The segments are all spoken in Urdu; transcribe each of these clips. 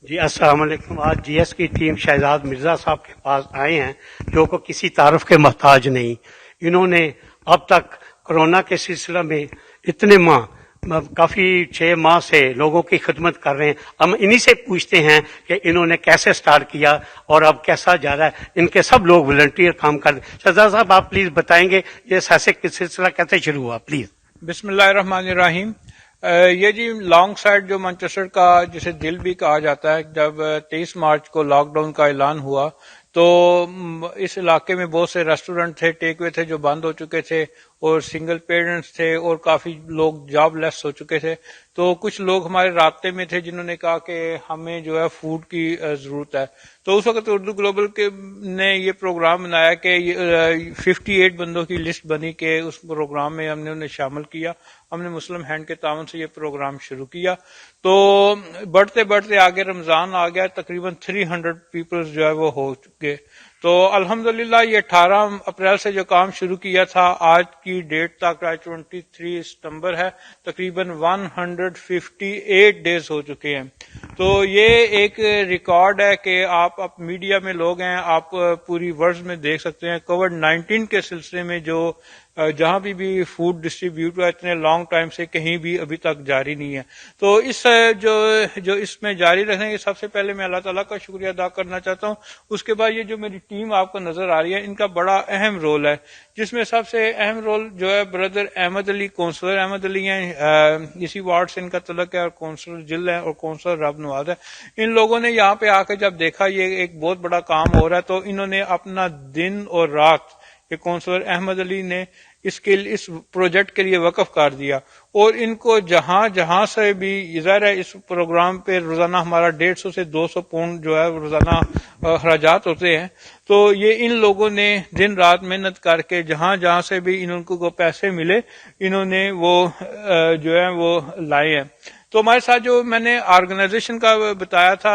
جی السلام علیکم. آج جی ایس کی ٹیم شہزاد مرزا صاحب کے پاس آئے ہیں جو کہ کسی تعارف کے محتاج نہیں. انہوں نے اب تک کرونا کے سلسلہ میں اتنے کافی 6 ماہ سے لوگوں کی خدمت کر رہے ہیں. ہم انہی سے پوچھتے ہیں کہ انہوں نے کیسے سٹارٹ کیا اور اب کیسا جا رہا ہے. ان کے سب لوگ والنٹیئر کام کر رہے ہیں. شہزاد صاحب آپ پلیز بتائیں گے یہ سلسلہ کیسے شروع ہوا پلیز. بسم اللہ الرحمن الرحیم. یہ جی لانگ سائڈ جو مانچسٹر کا جسے دل بھی کہا جاتا ہے، جب 23 مارچ کو لاک ڈاؤن کا اعلان ہوا تو اس علاقے میں بہت سے ریسٹورنٹ تھے، ٹیک وے تھے جو بند ہو چکے تھے، اور سنگل پیرنٹس تھے اور کافی لوگ جاب لیس ہو چکے تھے. تو کچھ لوگ ہمارے رابطے میں تھے جنہوں نے کہا کہ ہمیں جو ہے فوڈ کی ضرورت ہے. تو اس وقت اردو گلوبل نے یہ پروگرام بنایا کہ 58 بندوں کی لسٹ بنی کہ اس پروگرام میں ہم نے انہیں شامل کیا. ہم نے مسلم ہینڈ کے تعاون سے یہ پروگرام شروع کیا. تو بڑھتے بڑھتے آگے رمضان آ گیا، تقریباً 300 پیپلز جو ہے وہ ہو چکے. تو الحمدللہ یہ 18 اپریل سے جو کام شروع کیا تھا آج کی ڈیٹ تک 23 ستمبر ہے، تقریباً 158 ڈیز ہو چکے ہیں. تو یہ ایک ریکارڈ ہے کہ آپ میڈیا میں لوگ ہیں، آپ پوری ورلڈ میں دیکھ سکتے ہیں کووڈ 19 کے سلسلے میں جو جہاں بھی فوڈ ڈسٹریبیوٹ ہوا اتنے لانگ ٹائم سے کہیں بھی ابھی تک جاری نہیں ہے. تو اس جو اس میں جاری رکھنے کے سب سے پہلے میں اللہ تعالیٰ کا شکریہ ادا کرنا چاہتا ہوں. اس کے بعد یہ جو میری ٹیم آپ کو نظر آ رہی ہے ان کا بڑا اہم رول ہے، جس میں سب سے اہم رول جو ہے بردر احمد علی، کونسلر احمد علی ہیں، اسی وارڈ سے ان کا تعلق ہے، اور کونسلر جل ہے اور کونسلر رب نواز ہے. ان لوگوں نے یہاں پہ آ کے جب دیکھا یہ ایک بہت بڑا کام ہو رہا ہے تو انہوں نے اپنا دن اور رات یہ کونسلر احمد علی نے اس پروجیکٹ کے لیے وقف کر دیا. اور ان کو جہاں سے بھی ظاہر ہے اس پروگرام پہ روزانہ ہمارا 150 سے 200 پاؤنڈ جو ہے روزانہ اخراجات ہوتے ہیں. تو یہ ان لوگوں نے دن رات محنت کر کے جہاں سے بھی ان کو پیسے ملے انہوں نے وہ جو ہے وہ لائے ہیں. تو ہمارے ساتھ جو میں نے آرگنائزیشن کا بتایا تھا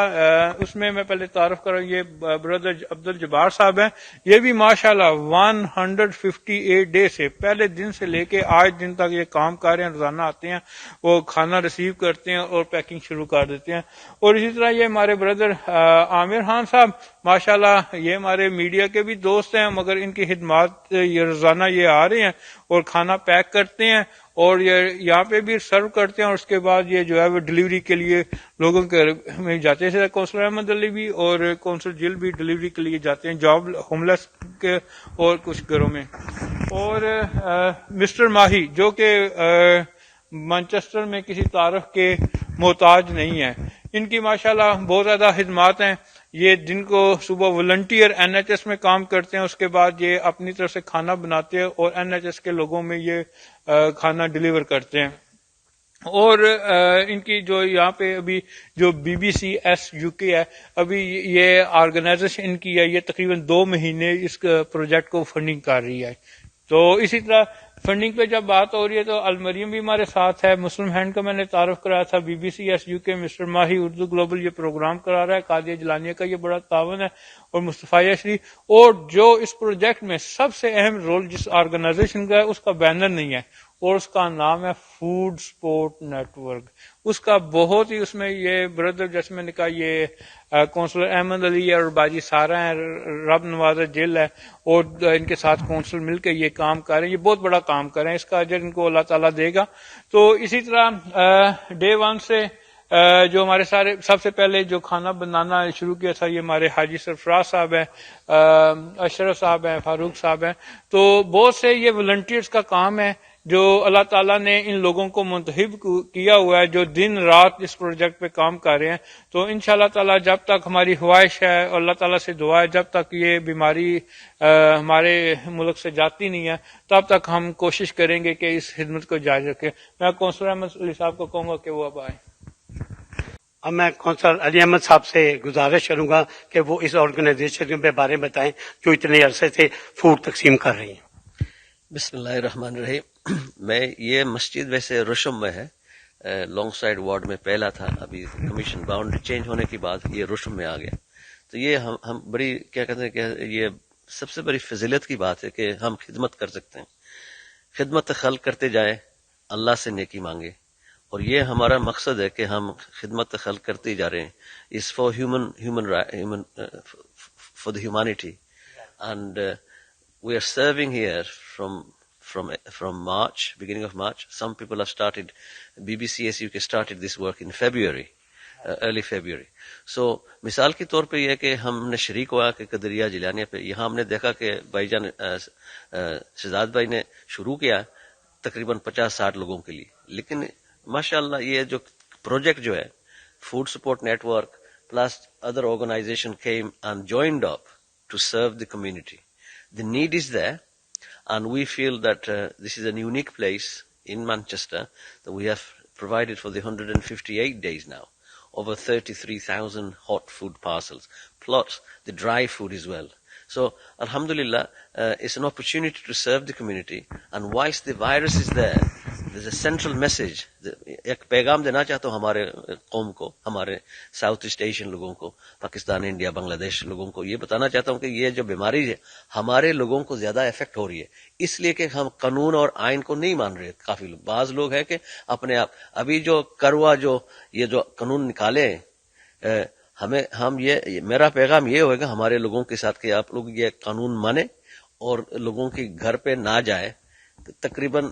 اس میں پہلے تعارف کروں، یہ بردر عبد الجبار صاحب ہیں. یہ بھی ماشاءاللہ 158 ڈے سے پہلے دن سے لے کے آج دن تک یہ کام کر رہے ہیں. روزانہ آتے ہیں، وہ کھانا ریسیو کرتے ہیں اور پیکنگ شروع کر دیتے ہیں. اور اسی طرح یہ ہمارے بردر عامر خان صاحب ماشاءاللہ یہ ہمارے میڈیا کے بھی دوست ہیں، مگر ان کی خدمات یہ روزانہ یہ آ رہے ہیں اور کھانا پیک کرتے ہیں اور یہ یہاں پہ بھی سرو کرتے ہیں، اور اس کے بعد یہ جو ہے وہ ڈلیوری کے لیے لوگوں کے میں جاتے ہیں. کونسلر احمد علی بھی اور کونسلر جل بھی ڈلیوری کے لیے جاتے ہیں، جاب ہوم لیس کے اور کچھ گھروں میں. اور مسٹر ماہی جو کہ مانچسٹر میں کسی تعارف کے محتاج نہیں ہے، ان کی ماشاءاللہ بہت زیادہ خدمات ہیں. یہ جن کو صبح والنٹیئر NHS میں کام کرتے ہیں، اس کے بعد یہ اپنی طرف سے کھانا بناتے ہیں اور NHS کے لوگوں میں یہ کھانا ڈلیور کرتے ہیں. اور ان کی جو یہاں پہ ابھی جو BBCS UK ہے، ابھی یہ آرگنائزیشن ان کی ہے، یہ تقریباً 2 مہینے اس پروجیکٹ کو فنڈنگ کر رہی ہے. تو اسی طرح فنڈنگ پہ جب بات ہو رہی ہے تو المریم بھی ہمارے ساتھ ہے. مسلم ہینڈ کا میں نے تعارف کرایا تھا، BBCS UK مسٹر ماہی، اردو گلوبل یہ پروگرام کرا رہا ہے، قادیہ جلانیہ کا یہ بڑا تعاون ہے، اور مصطفیٰ شریف. اور جو اس پروجیکٹ میں سب سے اہم رول جس آرگنائزیشن کا ہے اس کا بینر نہیں ہے اور اس کا نام ہے فوڈ سپورٹ نیٹ ورک. اس کا بہت ہی اس میں یہ بردر جیسے میں نے کہا یہ کونسلر احمد علی ہے اور باجی سارا ہے، رب نواز جل ہے، اور ان کے ساتھ کونسلر مل کے یہ کام کر رہے ہیں. یہ بہت بڑا کام کر رہے ہیں، اس کا اجر ان کو اللہ تعالیٰ دے گا. تو اسی طرح ڈے 1 سے جو ہمارے سارے سب سے پہلے جو کھانا بنانا شروع کیا تھا یہ ہمارے حاجی سرفراز صاحب ہیں، اشرف صاحب ہیں، فاروق صاحب ہیں. تو بہت سے یہ والنٹیئرز کا کام ہے جو اللہ تعالیٰ نے ان لوگوں کو منتخب کیا ہوا ہے جو دن رات اس پروجیکٹ پہ کام کر رہے ہیں. تو انشاءاللہ تعالیٰ جب تک ہماری خواہش ہے اور اللہ تعالیٰ سے دعا ہے جب تک یہ بیماری ہمارے ملک سے جاتی نہیں ہے تب تک ہم کوشش کریں گے کہ اس خدمت کو جاری رکھیں. میں کونسلر احمد علی صاحب کو کہوں گا کہ وہ اب آئیں. اب میں کونسلر علی احمد صاحب سے گزارش کروں گا کہ وہ اس آرگنائزیشن کے بارے میں بتائیں جو اتنے عرصے سے فوڈ تقسیم کر رہی ہیں. بسم اللہ الرحمن الرحیم. میں یہ مسجد ویسے رشم میں ہے، لانگ سائڈ وارڈ میں پہلا تھا، ابھی کمیشن باؤنڈری چینج ہونے کے بعد یہ رشم میں آ گیا. تو یہ ہم بڑی کیا کہتے ہیں کہ یہ سب سے بڑی فضیلت کی بات ہے کہ ہم خدمت کر سکتے ہیں. خدمت خلق کرتے جائیں، اللہ سے نیکی مانگے اور یہ ہمارا مقصد ہے کہ ہم خدمت خلق کرتے جا رہے ہیں. اس for human for the humanity, and we are serving here from March, beginning of March. Some people have started, BBCS UK started this work in February, early February. So مثال کے طور پہ یہ کہ ہم نے شریک ہوا کہ قدریہ جیلانیہ پہ یہاں ہم نے دیکھا کہ بھائی جان شہزاد بھائی نے شروع کیا تقریباً 50-60 لوگوں کے لیے, لیکن ماشاءاللہ یہ جو پروجیکٹ جو ہے food support network plus other organisation came and joined up to serve the community. The need is there, and we feel that this is a unique place in Manchester that we have provided for the 158 days now over 33,000 hot food parcels, plus the dry food as well. So alhamdulillah, it's an opportunity to serve the community, and whilst the virus is there's a central message. ایک پیغام دینا چاہتا ہوں ہمارے قوم کو, ہمارے ساؤتھ ایسٹ ایشین لوگوں کو, پاکستان, انڈیا, بنگلہ دیش لوگوں کو یہ بتانا چاہتا ہوں کہ یہ جو بیماری ہے ہمارے لوگوں کو زیادہ افیکٹ ہو رہی ہے, اس لیے کہ ہم قانون اور آئین کو نہیں مان رہے. کافی لوگ, بعض لوگ ہیں کہ اپنے آپ ابھی جو کروا جو یہ جو قانون نکالے ہم یہ میرا پیغام یہ ہوئے گا ہمارے لوگوں کے ساتھ کہ آپ لوگ یہ قانون مانیں اور لوگوں کے گھر پہ نہ جائیں. تقریباً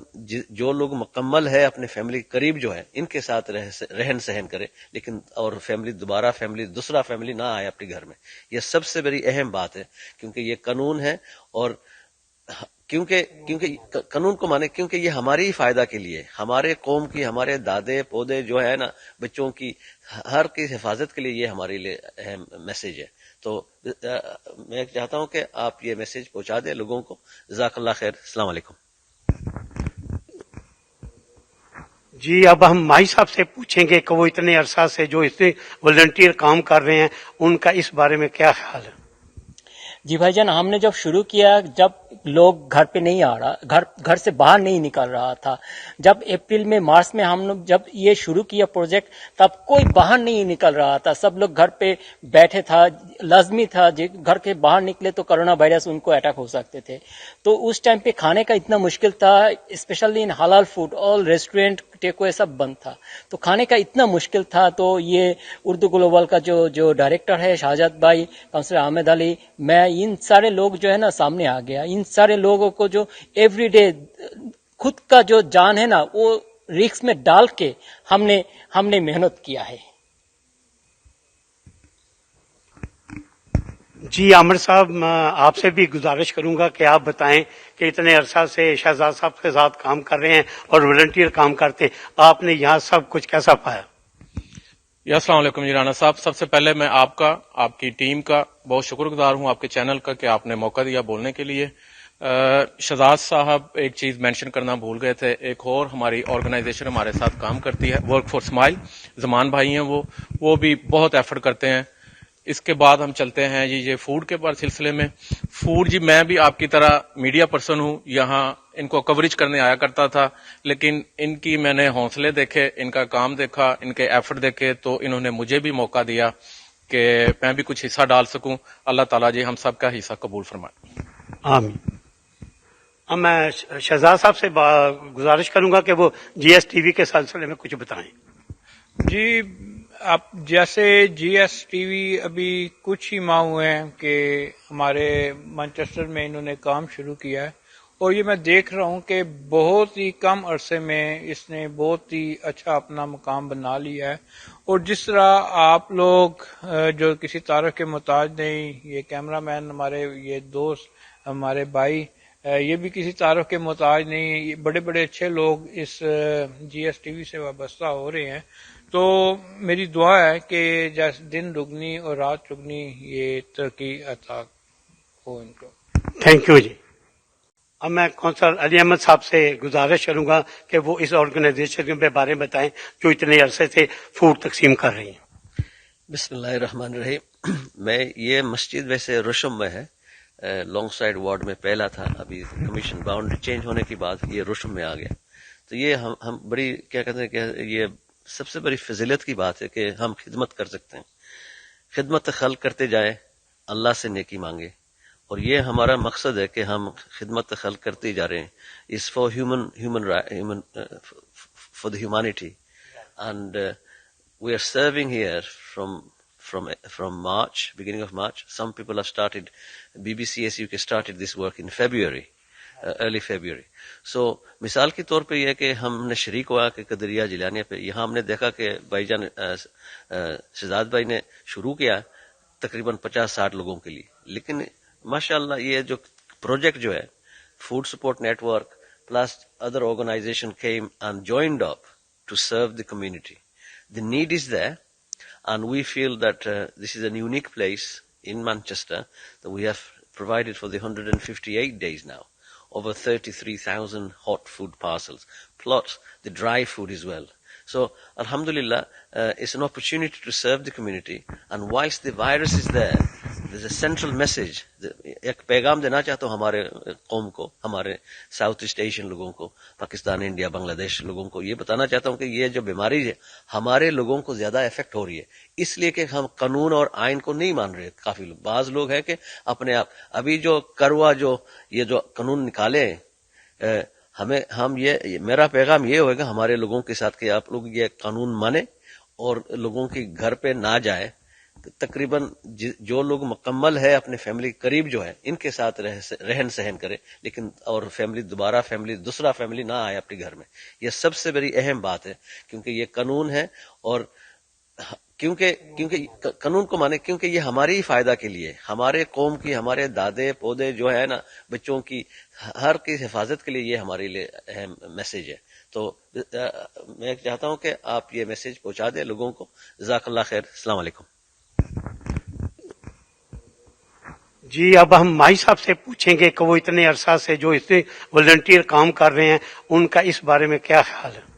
جو لوگ مکمل ہے اپنے فیملی قریب جو ہے ان کے ساتھ رہن سہن کرے, لیکن اور دوسرا فیملی نہ آئے اپنے گھر میں. یہ سب سے بڑی اہم بات ہے, کیونکہ یہ قانون ہے, اور کیونکہ قانون کو مانے, کیونکہ یہ ہماری ہی فائدہ کے لیے, ہمارے قوم کی, ہمارے دادے پودے جو ہے نا, بچوں کی ہر کی حفاظت کے لیے یہ ہمارے لیے اہم میسج ہے. تو میں چاہتا ہوں کہ آپ یہ میسج پہنچا دیں لوگوں کو. جزاک اللہ خیر. السلام علیکم. جی اب ہم مائی صاحب سے پوچھیں گے کہ وہ اتنے عرصہ سے جو اس میں والنٹیئر کام کر رہے ہیں ان کا اس بارے میں کیا خیال ہے. جی بھائی جان, ہم نے جب شروع کیا, جب لوگ گھر پہ نہیں آ رہا, گھر سے باہر نہیں نکل رہا تھا, جب اپریل میں مارچ میں ہم لوگ جب یہ شروع کیا پروجیکٹ, تب کوئی باہر نہیں نکل رہا تھا, سب لوگ گھر پہ بیٹھے تھا. لازمی تھا گھر کے باہر نکلے تو کرونا وائرس ان کو اٹیک ہو سکتے تھے. تو اس ٹائم پہ کھانے کا اتنا مشکل تھا, اسپیشلی ان حلال فوڈ, آل ریسٹورینٹ ٹیک اوے سب بند تھا, تو کھانے کا اتنا مشکل تھا. تو یہ اردو گلوبل کا جو ڈائریکٹر ہے شہزاد بھائی, کاؤنسلر احمد علی, میں, ان سارے لوگ جو ہے نا سامنے آ گیا. ان سارے لوگوں کو جو ایوری ڈے خود کا جو جان ہے نا وہ رسک میں ڈال کے ہم نے محنت کیا ہے. جی عامر صاحب, آپ سے بھی گزارش کروں گا کہ آپ بتائیں کہ اتنے عرصہ سے شہزاد صاحب کے ساتھ کام کر رہے ہیں اور والنٹیئر کام کرتے ہیں, آپ نے یہاں سب کچھ کیسا پایا؟ السلام علیکم جی رانا صاحب. سب سے پہلے میں آپ کا, آپ کی ٹیم کا بہت شکر گزار ہوں, آپ کے چینل کا, کہ آپ نے موقع دیا بولنے کے لیے. شہزاد صاحب ایک چیز مینشن کرنا بھول گئے تھے, ایک اور ہماری آرگنائزیشن ہمارے ساتھ کام کرتی ہے, ورک فار اسمائل, زمان بھائی ہیں وہ بھی بہت ایفرٹ کرتے ہیں. اس کے بعد ہم چلتے ہیں جی یہ فوڈ کے سلسلے میں. فوڈ جی میں بھی آپ کی طرح میڈیا پرسن ہوں, یہاں ان کو کوریج کرنے آیا کرتا تھا, لیکن ان کی میں نے حوصلے دیکھے, ان کا کام دیکھا, ان کے ایفرٹ دیکھے, تو انہوں نے مجھے بھی موقع دیا کہ میں بھی کچھ حصہ ڈال سکوں. اللہ تعالیٰ جی ہم سب کا حصہ قبول فرمائے. آمین. اب میں شہزاد صاحب سے گزارش کروں گا کہ وہ جی ایس ٹی وی کے سلسلے میں کچھ بتائیں. جی, آپ جیسے جی ایس ٹی وی ابھی کچھ ہی ماہ ہوئے ہیں کہ ہمارے مانچسٹر میں انہوں نے کام شروع کیا ہے, اور یہ میں دیکھ رہا ہوں کہ بہت ہی کم عرصے میں اس نے بہت ہی اچھا اپنا مقام بنا لیا ہے. اور جس طرح آپ لوگ جو کسی تعارف کے محتاج نہیں, یہ کیمرہ مین ہمارے, یہ دوست ہمارے بھائی, یہ بھی کسی تعارف کے محتاج نہیں, بڑے بڑے اچھے لوگ اس جی ایس ٹی وی سے وابستہ ہو رہے ہیں. تو میری دعا ہے کہ جیسے دن دگنی اور رات چگنی یہ ترقی عطا ہو ان کو. تھینک یو جی. اب میں کونسلر علی احمد صاحب سے گزارش کروں گا کہ وہ اس آرگنائزیشن کے بارے میں بتائیں جو اتنے عرصے سے فوڈ تقسیم کر رہی ہیں. بسم اللہ الرحمن الرحیم. میں یہ مسجد ویسے رشم میں ہے, لانگ سائڈ وارڈ میں پہلا تھا, ابھی کمیشن باؤنڈری چینج ہونے کے بعد یہ رشم میں آ گیا. تو یہ ہم بڑی کیا کہتے ہیں کہ یہ سب سے بڑی فضیلت کی بات ہے کہ ہم خدمت کر سکتے ہیں. خدمت خلق کرتے جائیں, اللہ سے نیکی مانگے, اور یہ ہمارا مقصد ہے کہ ہم خدمت خلق کرتے جا رہے ہیں. اس for human for the humanity, and we are serving here from March, beginning of March. Some people have started, BBCSUK started this work in February, early February. So مثال کے طور پہ یہ کہ ہم نے شریک ہوا کہ قدریہ جیلانیہ پہ یہاں ہم نے دیکھا کہ بھائی جان شہزاد بھائی نے شروع کیا تقریباً 50-60 لوگوں کے لیے, لیکن ماشاءاللہ یہ جو پروجیکٹ جو ہے food support network plus other organisation came and joined up to serve the community. The need is there, and we feel that this is a unique place in Manchester that we have provided for the 158 days now, over 33,000 hot food parcels, plus the dry food as well. So, alhamdulillah, it's an opportunity to serve the community, and whilst the virus is there, there's a central message. ایک پیغام دینا چاہتا ہوں ہمارے قوم کو, ہمارے ساؤتھ ایسٹ ایشین لوگوں کو, پاکستان, انڈیا, بنگلہ دیش لوگوں کو یہ بتانا چاہتا ہوں کہ یہ جو بیماری ہے ہمارے لوگوں کو زیادہ افیکٹ ہو رہی ہے, اس لیے کہ ہم قانون اور آئین کو نہیں مان رہے. کافی لوگ, بعض لوگ ہیں کہ اپنے آپ ابھی جو کروا جو یہ جو قانون نکالے ہم یہ میرا پیغام یہ ہوئے گا ہمارے لوگوں کے ساتھ کہ آپ لوگ یہ قانون مانیں اور لوگوں کے گھر پہ نہ جائیں. تقریباً جو لوگ مکمل ہے اپنے فیملی قریب جو ہے ان کے ساتھ رہن سہن کرے, لیکن اور دوسرا فیملی نہ آئے اپنے گھر میں. یہ سب سے بڑی اہم بات ہے, کیونکہ یہ قانون ہے, اور کیونکہ قانون کو مانے, کیونکہ یہ ہمارے ہی فائدہ کے لیے, ہمارے قوم کی, ہمارے دادے پودے جو ہے نا, بچوں کی ہر کی حفاظت کے لیے یہ ہمارے لیے اہم میسج ہے. تو میں چاہتا ہوں کہ آپ یہ میسج پہنچا دیں لوگوں کو. جزاک اللہ خیر. السلام علیکم. جی اب ہم مائی صاحب سے پوچھیں گے کہ وہ اتنے عرصہ سے جو اس میں والنٹیئر کام کر رہے ہیں ان کا اس بارے میں کیا خیال ہے.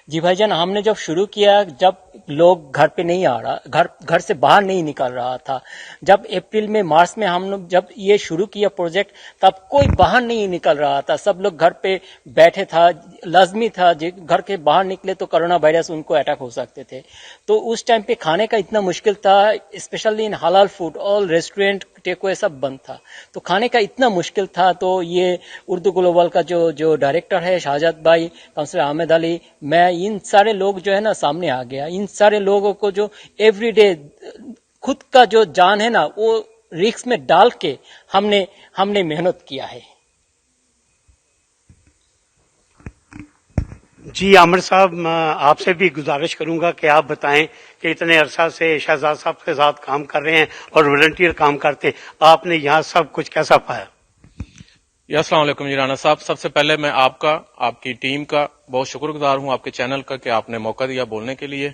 جی بھائی جان, ہم نے جب شروع کیا, جب لوگ گھر پہ نہیں آ رہا, گھر سے باہر نہیں نکل رہا تھا, جب اپریل میں مارچ میں ہم لوگ جب یہ شروع کیا پروجیکٹ, تب کوئی باہر نہیں نکل رہا تھا, سب لوگ گھر پہ بیٹھے تھا. لازمی تھا گھر کے باہر نکلے تو کرونا وائرس ان کو اٹیک ہو سکتے تھے. تو اس ٹائم پہ کھانے کا اتنا مشکل تھا, اسپیشلی ان حلال فوڈ, آل ریسٹورینٹ ٹیک اوے سب بند تھا, تو کھانے کا اتنا مشکل تھا. تو یہ اردو گلوبل کا جو ڈائریکٹر ہے شہزاد بھائی, کونسلر احمد علی, میں, ان سارے لوگ جو ہے نا سامنے آ گیا. ان سارے لوگوں کو جو ایوری ڈے خود کا جو جان ہے نا وہ رسک میں ڈال کے ہم نے محنت کیا ہے. جی عامر صاحب, آپ سے بھی گزارش کروں گا کہ آپ بتائیں کہ اتنے عرصہ سے شہزاد صاحب کے ساتھ کام کر رہے ہیں اور والنٹیئر کام کرتے ہیں, آپ نے یہاں سب کچھ کیسا پایا؟ السلام علیکم جی رانا صاحب. سب سے پہلے میں آپ کا, آپ کی ٹیم کا بہت شکر گزار ہوں, آپ کے چینل کا, کہ آپ نے موقع دیا بولنے کے لیے.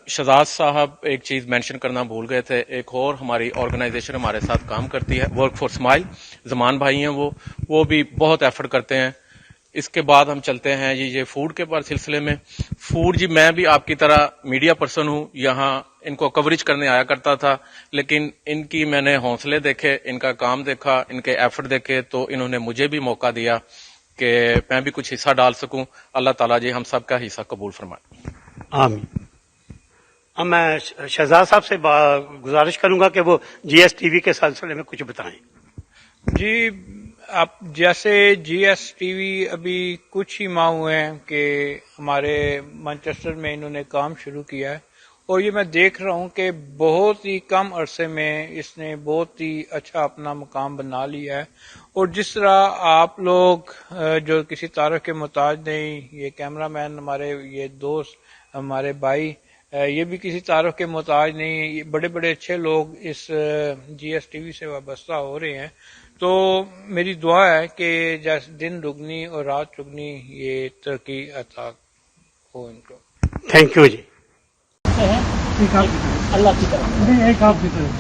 شہزاد صاحب ایک چیز مینشن کرنا بھول گئے تھے, ایک اور ہماری آرگنائزیشن ہمارے ساتھ کام کرتی ہے, ورک فار اسمائل, زمان بھائی ہیں وہ بھی بہت ایفرٹ کرتے ہیں. اس کے بعد ہم چلتے ہیں جی یہ فوڈ کے سلسلے میں. فوڈ جی میں بھی آپ کی طرح میڈیا پرسن ہوں, یہاں ان کو کوریج کرنے آیا کرتا تھا, لیکن ان کی میں نے حوصلے دیکھے, ان کا کام دیکھا, ان کے ایفرٹ دیکھے, تو انہوں نے مجھے بھی موقع دیا کہ میں بھی کچھ حصہ ڈال سکوں. اللہ تعالیٰ جی ہم سب کا حصہ قبول فرمائے. آمین. اب میں شہزاد صاحب سے گزارش کروں گا کہ وہ جی ایس ٹی وی کے سلسلے میں کچھ بتائیں. جی, آپ جیسے جی ایس ٹی وی ابھی کچھ ہی ماہ ہوئے ہیں کہ ہمارے مانچسٹر میں انہوں نے کام شروع کیا ہے, اور یہ میں دیکھ رہا ہوں کہ بہت ہی کم عرصے میں اس نے بہت ہی اچھا اپنا مقام بنا لیا ہے. اور جس طرح آپ لوگ جو کسی تعارف کے محتاج نہیں, یہ کیمرہ مین ہمارے, یہ دوست ہمارے بھائی, یہ بھی کسی تعارف کے محتاج نہیں, بڑے بڑے اچھے لوگ اس جی ایس ٹی وی سے وابستہ ہو رہے ہیں. تو میری دعا ہے کہ جیسے دن دگنی اور رات چگنی یہ ترقی عطا ہو ان کو. تھینک یو جی. اللہ کی طرف ایک آپ کی طرف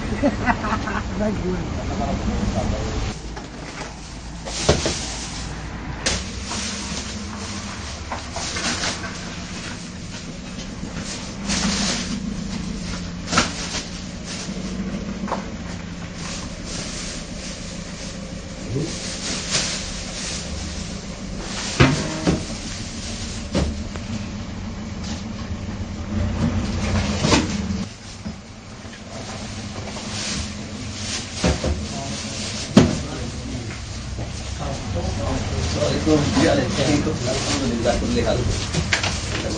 الحمد للہ.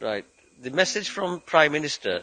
Right. The message from Prime Minister.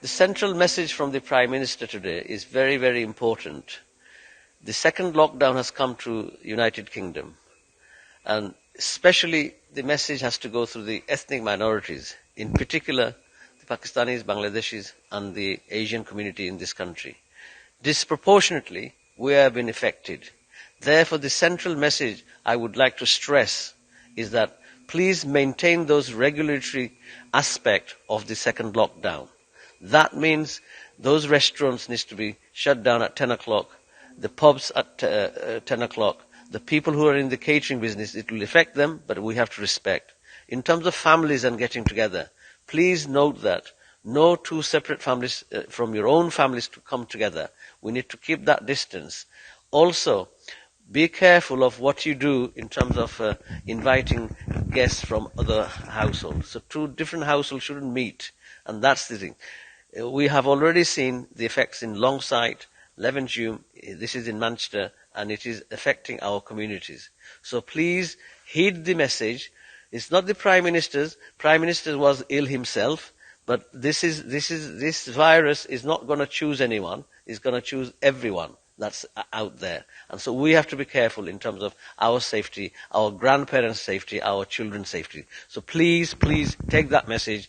The central message from the Prime Minister today is very, very important. The second lockdown has come to United Kingdom, and especially the message has to go through the ethnic minorities, in particular the Pakistanis, Bangladeshis, and the Asian community in this country. Disproportionately, we have been affected. Therefore, the central message I would like to stress is that please maintain those regulatory aspects of the second lockdown. That means those restaurants need to be shut down at 10 o'clock, the pubs at 10 o'clock. The people who are in the catering business, it will affect them, but we have to respect. In terms of families and getting together, please note that no two separate families from your own families to come together. We need to keep that distance. Also, be careful of what you do in terms of inviting guests from other households. So two different households shouldn't meet, and that's the thing. We have already seen the effects in Longside, Levenshulme, this is in Manchester, and it is affecting our communities. So please heed the message. It's not the Prime Minister's. Prime Minister was ill himself, but this virus is not going to choose anyone. It's going to choose everyone that's out there. And so we have to be careful in terms of our safety, our grandparents' safety, our children's safety. So please take that message.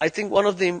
I think one of the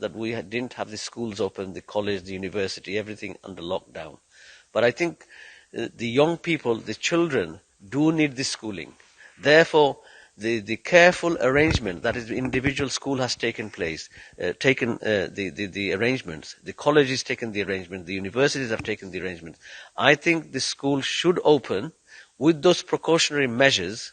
that we didn't have the schools open, the college, the university, everything under lockdown. But I think the young people, the children, do need the schooling. Therefore, the careful arrangement that is the individual school has taken place, the arrangements, the colleges taken the arrangement, the universities have taken the arrangement. I think the school should open with those precautionary measures,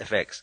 effects.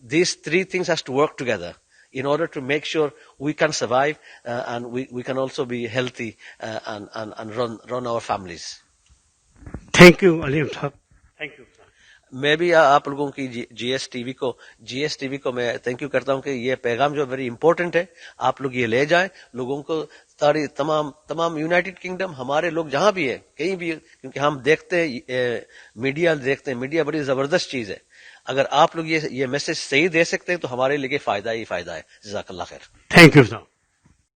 these 3 things has to work together. in order to make sure we can survive and we can also be healthy and run our families. Thank you, Alim Sahab. Thank you. میں بھی آپ لوگوں کی جی ایس ٹی وی کو میں تھینک یو کرتا ہوں کہ یہ پیغام جو ویری امپورٹنٹ ہے، آپ لوگ یہ لے جائیں لوگوں کو، تمام یونائٹڈ کنگڈم، ہمارے لوگ جہاں بھی ہیں کہیں بھی، کیونکہ ہم دیکھتے ہیں میڈیا بڑی زبردست چیز ہے. اگر آپ لوگ یہ میسج صحیح دے سکتے ہیں تو ہمارے لیے فائدہ ہی فائدہ ہے. جزاک اللہ خیر. Thank you, sir.